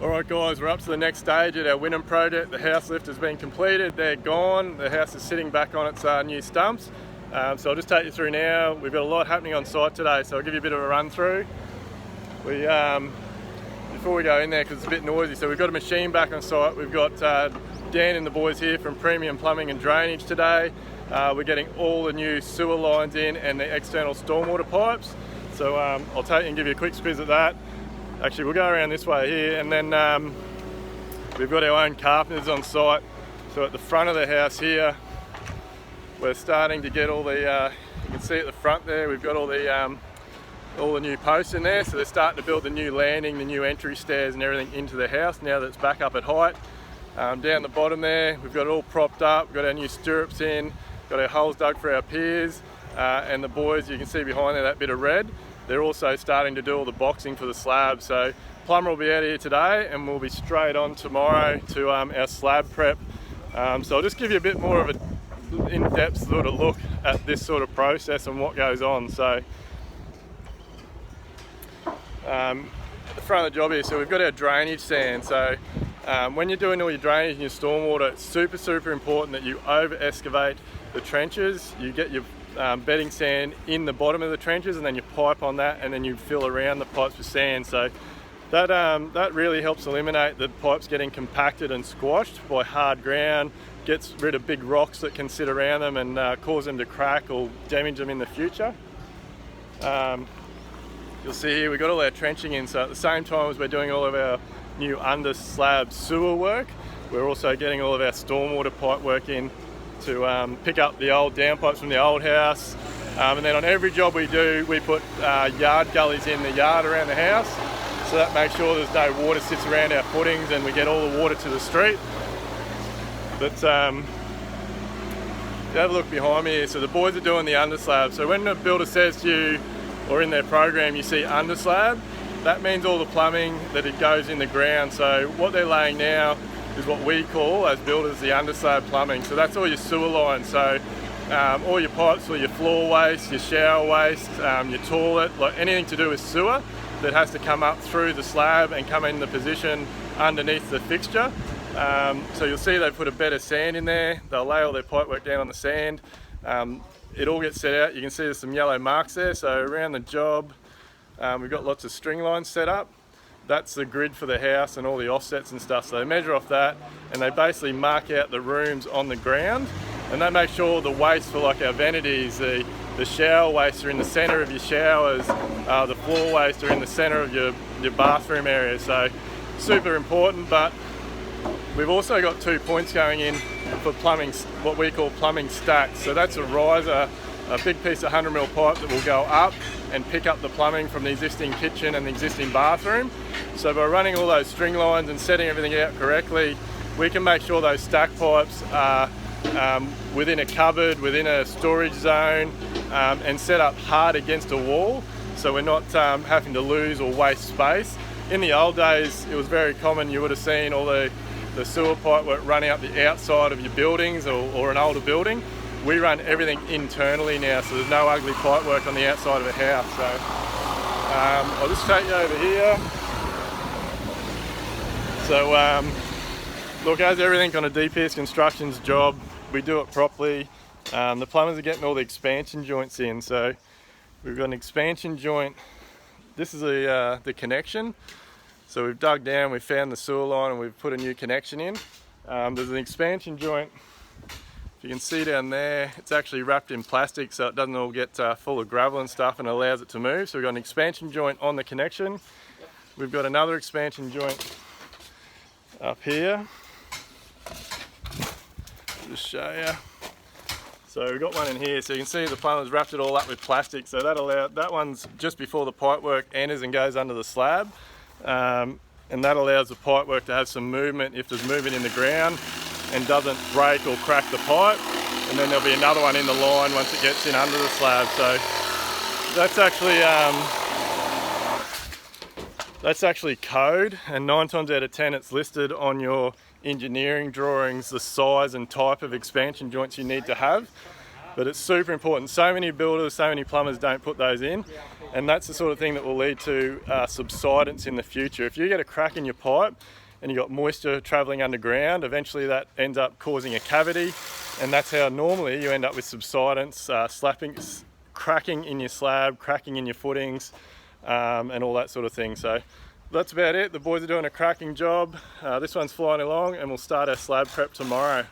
Alright guys, we're up to the next stage at our Wynnum project. The house lift has been completed, they're gone. The house is sitting back on its new stumps. So I'll just take you through now. We've got a lot happening on site today, so I'll give you a bit of a run through. Before we go in there, because it's a bit noisy, so we've got a machine back on site. We've got Dan and the boys here from Premium Plumbing and Drainage today. We're getting all the new sewer lines in and the external stormwater pipes. So I'll take you and give you a quick squiz at that. Actually, we'll go around this way here, and then we've got our own carpenters on site. So at the front of the house here, we're starting to get all the, you can see at the front there, we've got all the new posts in there. So they're starting to build the new landing, the new entry stairs and everything into the house now that it's back up at height. Down the bottom there, we've got it all propped up. We've got our new stirrups in, got our holes dug for our piers, and the boys, you can see behind there that bit of red. They're also starting to do all the boxing for the slab. So plumber will be out here today and we'll be straight on tomorrow to our slab prep. So I'll just give you a bit more of an in-depth sort of look at this sort of process and what goes on. So at the front of the job here, so we've got our drainage sand. So when you're doing all your drainage and your stormwater, it's super important that you over excavate the trenches. You get your bedding sand in the bottom of the trenches, and then you pipe on that, and then you fill around the pipes with sand. So that really helps eliminate the pipes getting compacted and squashed by hard ground, gets rid of big rocks that can sit around them and cause them to crack or damage them in the future. You'll see here we've got all our trenching in, so at the same time as we're doing all of our new under-slab sewer work, we're also getting all of our stormwater pipe work in to pick up the old downpipes from the old house. And then on every job we do, we put yard gullies in the yard around the house, so that makes sure there's no water sits around our footings and we get all the water to the street. But have a look behind me here. So the boys are doing the underslab. So when the builder says to you, or in their program, you see underslab, that means all the plumbing that it goes in the ground. So what they're laying now is what we call, as builders, the underslab plumbing. So that's all your sewer lines. So all your pipes, all your floor waste, your shower waste, your toilet, like anything to do with sewer that has to come up through the slab and come in the position underneath the fixture. So you'll see they've put a bed of sand in there. They'll lay all their pipe work down on the sand. It all gets set out. You can see there's some yellow marks there. So around the job, we've got lots of string lines set up. That's the grid for the house and all the offsets and stuff. So they measure off that and they basically mark out the rooms on the ground, and they make sure the waste for like our vanities, the shower waste are in the centre of your showers, the floor waste are in the centre of your bathroom area. So super important. But we've also got 2 points going in for plumbing, what we call plumbing stacks. So that's a riser, a big piece of 100mm pipe that will go up and pick up the plumbing from the existing kitchen and the existing bathroom. So by running all those string lines and setting everything out correctly, we can make sure those stack pipes are within a cupboard, within a storage zone, and set up hard against a wall, so we're not having to lose or waste space. In the old days, it was very common, you would have seen all the sewer pipe work run out the outside of your buildings or an older building. We run everything internally now, so there's no ugly pipe work on the outside of a house. So I'll just take you over here. So look, as everything on a DPS Construction's job, we do it properly. The plumbers are getting all the expansion joints in. So we've got an expansion joint. This is the connection. So we've dug down, we've found the sewer line and we've put a new connection in. There's an expansion joint. You can see down there, it's actually wrapped in plastic so it doesn't all get full of gravel and stuff, and allows it to move. So we've got an expansion joint on the connection. We've got another expansion joint up here. I'll just show you. So we've got one in here. So you can see the plumber's wrapped it all up with plastic. So that one's just before the pipe work enters and goes under the slab. And that allows the pipe work to have some movement if there's movement in the ground, and doesn't break or crack the pipe. And then there'll be another one in the line once it gets in under the slab. So that's actually code, and 9 times out of 10 it's listed on your engineering drawings the size and type of expansion joints you need to have. But it's super important. So many builders, so many plumbers don't put those in, and that's the sort of thing that will lead to subsidence in the future. If you get a crack in your pipe and you've got moisture traveling underground, eventually that ends up causing a cavity, and that's how normally you end up with subsidence, cracking in your slab, cracking in your footings, and all that sort of thing. So that's about it. The boys are doing a cracking job. This one's flying along, and we'll start our slab prep tomorrow.